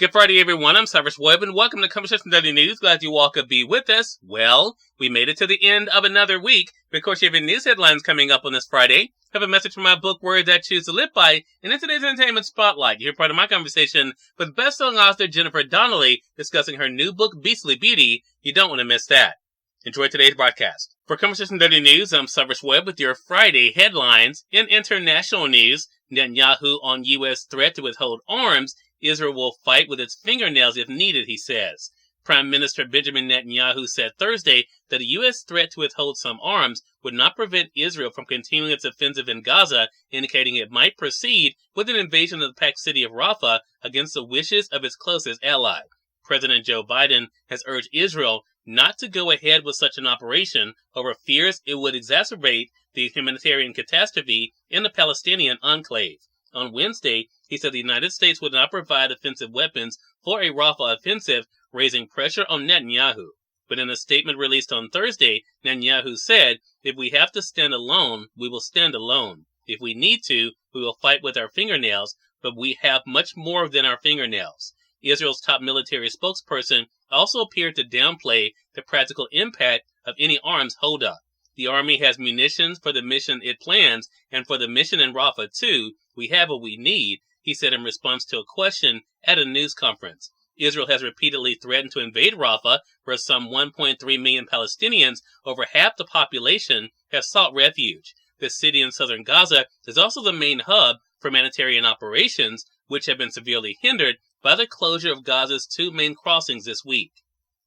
Good Friday, everyone. I'm Cyrus Webb, and welcome to Conversation Daily News. Glad you all could be with us. Well, we made it to the end of another week. But of course, you have your news headlines coming up on this Friday. I have a message from my book, Words I Choose to Live By, and in today's Entertainment Spotlight, you hear part of my conversation with best-selling author Jennifer Donnelly discussing her new book, Beastly Beauty. You don't want to miss that. Enjoy today's broadcast. For Conversation Daily News, I'm Cyrus Webb with your Friday headlines. In international news, Netanyahu on U.S. threat to withhold arms. Israel will fight with its fingernails if needed, he says. Prime Minister Benjamin Netanyahu said Thursday that a U.S. threat to withhold some arms would not prevent Israel from continuing its offensive in Gaza, indicating it might proceed with an invasion of the packed city of Rafah against the wishes of its closest ally. President Joe Biden has urged Israel not to go ahead with such an operation over fears it would exacerbate the humanitarian catastrophe in the Palestinian enclave. On Wednesday, he said the United States would not provide offensive weapons for a Rafah offensive, raising pressure on Netanyahu. But in a statement released on Thursday, Netanyahu said, "If we have to stand alone, we will stand alone. If we need to, we will fight with our fingernails, but we have much more than our fingernails." Israel's top military spokesperson also appeared to downplay the practical impact of any arms holdup. The army has munitions for the mission it plans, and for the mission in Rafah too, we have what we need, he said in response to a question at a news conference. Israel has repeatedly threatened to invade Rafah, where some 1.3 million Palestinians, over half the population, have sought refuge. The city in southern Gaza is also the main hub for humanitarian operations, which have been severely hindered by the closure of Gaza's two main crossings this week.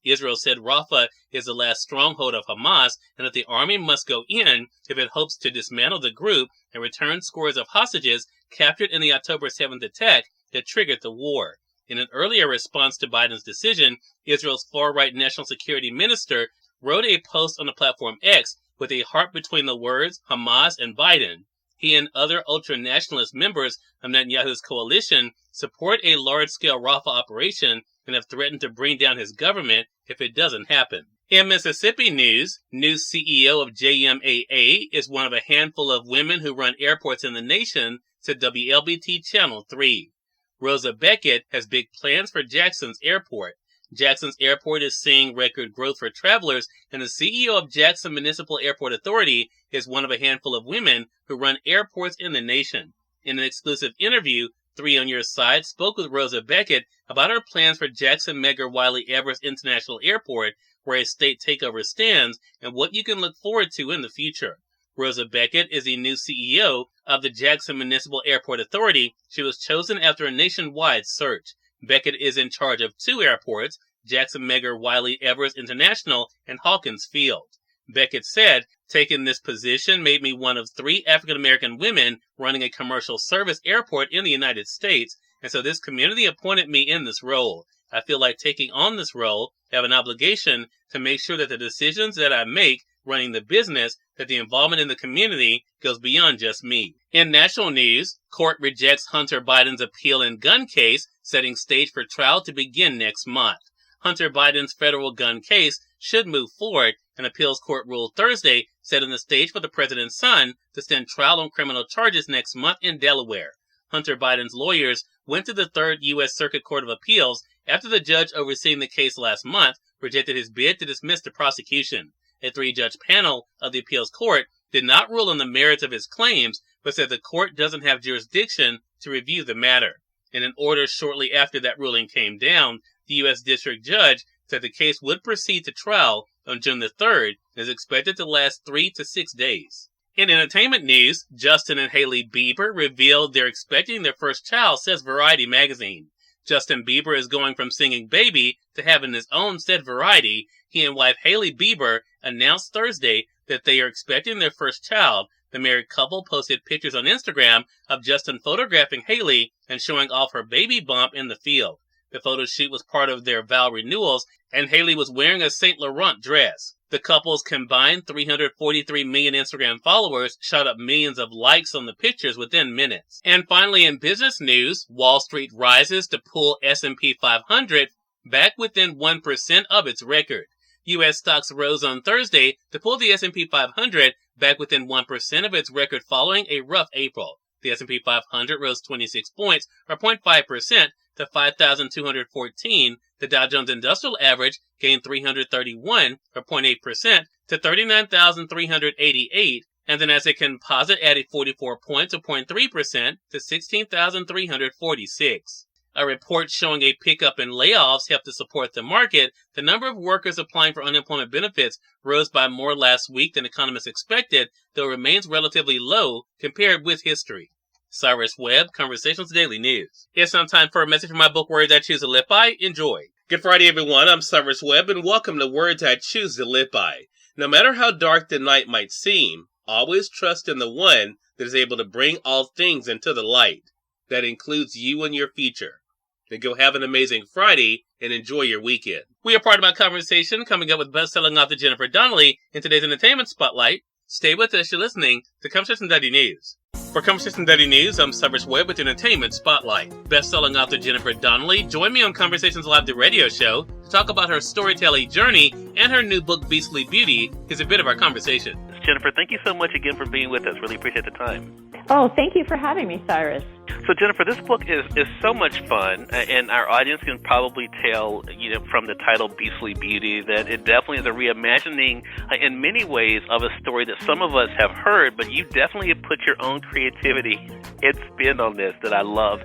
Israel said Rafah is the last stronghold of Hamas and that the army must go in if it hopes to dismantle the group and return scores of hostages captured in the October 7th attack that triggered the war. In an earlier response to Biden's decision, Israel's far-right national security minister wrote a post on the platform X with a heart between the words Hamas and Biden. He and other ultra-nationalist members of Netanyahu's coalition support a large-scale Rafah operation and have threatened to bring down his government if it doesn't happen. In Mississippi news, new CEO of JMAA is one of a handful of women who run airports in the nation, said WLBT Channel 3. Rosa Beckett has big plans for Jackson's Airport. Jackson's Airport is seeing record growth for travelers, and the CEO of Jackson Municipal Airport Authority is one of a handful of women who run airports in the nation. In an exclusive interview, 3 on Your Side spoke with Rosa Beckett about her plans for Jackson Medgar Wiley Evers International Airport, where a state takeover stands, and what you can look forward to in the future. Rosa Beckett is the new CEO of the Jackson Municipal Airport Authority. She was chosen after a nationwide search. Beckett is in charge of 2 airports, Jackson Medgar Wiley Evers International and Hawkins Field. Beckett said, "Taking this position made me one of 3 African-American women running a commercial service airport in the United States, and so this community appointed me in this role. I feel like taking on this role, I have an obligation to make sure that the decisions that I make running the business, that the involvement in the community goes beyond just me." In national news, court rejects Hunter Biden's appeal in gun case, setting stage for trial to begin next month. Hunter Biden's federal gun case should move forward. An appeals court ruled Thursday, setting the stage for the president's son to stand trial on criminal charges next month in Delaware. Hunter Biden's lawyers went to the 3rd U.S. Circuit Court of Appeals after the judge overseeing the case last month rejected his bid to dismiss the prosecution. A 3-judge panel of the appeals court did not rule on the merits of his claims, but said the court doesn't have jurisdiction to review the matter. In an order shortly after that ruling came down, the U.S. district judge said the case would proceed to trial on June the 3rd and is expected to last 3 to 6 days. In entertainment news, Justin and Hailey Bieber revealed they're expecting their first child, says Variety magazine. Justin Bieber is going from singing Baby to having his own, said Variety. He and wife Hailey Bieber announced Thursday that they are expecting their first child. The married couple posted pictures on Instagram of Justin photographing Hailey and showing off her baby bump in the field. The photo shoot was part of their vow renewals, and Hailey was wearing a Saint Laurent dress. The couple's combined 343 million Instagram followers shot up millions of likes on the pictures within minutes. And finally, in business news, Wall Street rises to pull S&P 500 back within 1% of its record. U.S. stocks rose on Thursday to pull the S&P 500 back within 1% of its record following a rough April. The S&P 500 rose 26 points, or 0.5%, to 5,214. The Dow Jones Industrial Average gained 331, or 0.8%, to 39,388. And the Nasdaq Composite added 44 points, or 0.3%, to 16,346. A report showing a pickup in layoffs helped to support the market. The number of workers applying for unemployment benefits rose by more last week than economists expected, though it remains relatively low compared with history. Cyrus Webb, Conversations Daily News. It's now time for a message from my book, Words I Choose to Live By. Enjoy. Good Friday, everyone. I'm Cyrus Webb, and welcome to Words I Choose to Live By. No matter how dark the night might seem, always trust in the one that is able to bring all things into the light. That includes you and your future. Then go have an amazing Friday and enjoy your weekend. We are part of my conversation coming up with best-selling author Jennifer Donnelly in today's Entertainment Spotlight. Stay with us. You're listening to Conversation Daily News. For Conversation Daily News, I'm Cyrus Webb with Entertainment Spotlight. Best-selling author Jennifer Donnelly joined me on Conversations Live, the radio show, to talk about her storytelling journey and her new book, Beastly Beauty. Here's a bit of our conversation. Jennifer, thank you so much again for being with us. Really appreciate the time. Oh, thank you for having me, Cyrus. So, Jennifer, this book is so much fun, and our audience can probably tell, from the title Beastly Beauty, that it definitely is a reimagining, in many ways, of a story that some of us have heard, but you definitely have put your own creativity and spin on this that I love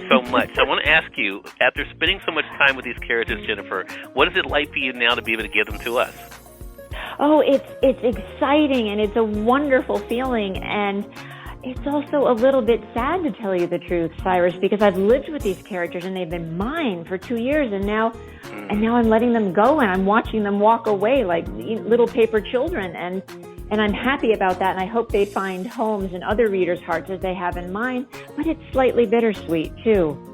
so much. So I want to ask you, after spending so much time with these characters, Jennifer, what is it like for you now to be able to give them to us? Oh, it's exciting, and it's a wonderful feeling, and it's also a little bit sad, to tell you the truth, Cyrus, because I've lived with these characters and they've been mine for 2 years, and now I'm letting them go, and I'm watching them walk away like little paper children, and I'm happy about that, and I hope they find homes in other readers' hearts as they have in mine, but it's slightly bittersweet, too.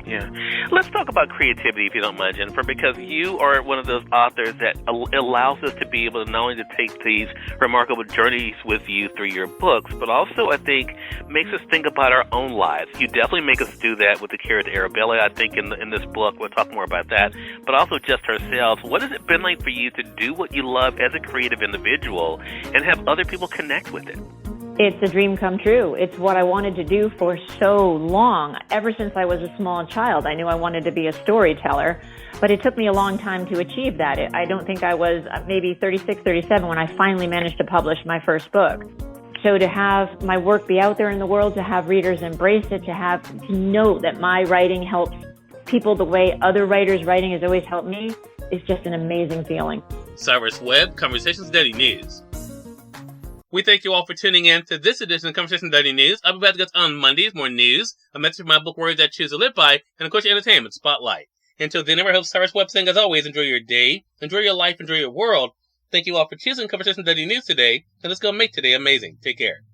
Yeah. Let's talk about creativity, if you don't mind, Jennifer, because you are one of those authors that allows us to be able to not only to take these remarkable journeys with you through your books, but also, I think, makes us think about our own lives. You definitely make us do that with the character Arabella, I think, in this book. We'll talk more about that. But also just ourselves. What has it been like for you to do what you love as a creative individual and have other people connect with it? It's a dream come true. It's what I wanted to do for so long. Ever since I was a small child, I knew I wanted to be a storyteller, but it took me a long time to achieve that. I don't think I was maybe 36, 37 when I finally managed to publish my first book. So to have my work be out there in the world, to have readers embrace it, to know that my writing helps people the way other writers' writing has always helped me, is just an amazing feeling. Cyrus Webb, Conversations Daily News. We thank you all for tuning in to this edition of Conversation Daily News. I'll be back on Mondays, more news, a message from my book, Words I Choose to Live By, and of course, your Entertainment Spotlight. Until then, I hope Cyrus Webb saying, as always, enjoy your day, enjoy your life, enjoy your world. Thank you all for choosing Conversation Daily News today, and let's go make today amazing. Take care.